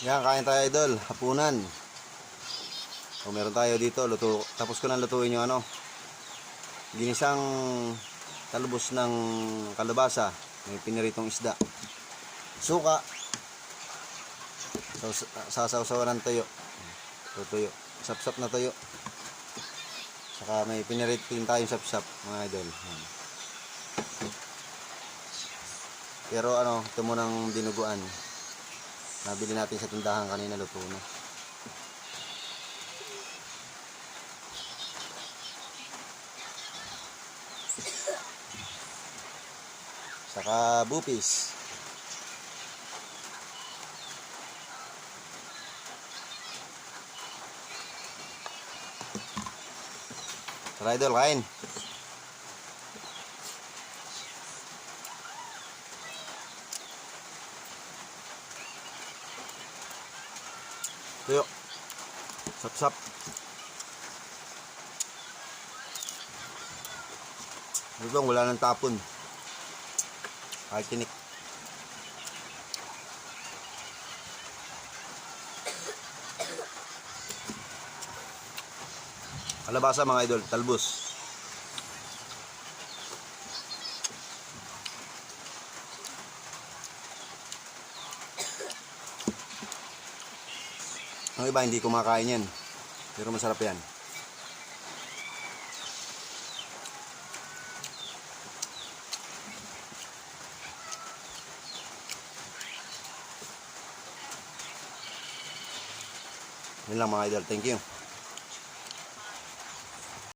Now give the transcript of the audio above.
Yan, kain tayo idol, hapunan. So, meron tayo dito, luto. Tapos ko nang lutuin yung ginisang talbos ng kalabasa. May piniritong isda. Suka. So, sasawsawan ng tuyo. Tuyo. Sap-sap na tuyo. Saka may piniritin tayong sap-sap, mga idol. Yan. Pero ito munang dinuguan. Nabili natin sa tindahan kanina, luto na. Saka bupis. Tara idol, kain. Tuyo. Sap-sap. Dito wala nang tapon. Kahit tinik. Kalabasa mga idol, talbos. Ang iba hindi kumakain yan. Pero masarap yan. Yun lang mga idol. Thank you.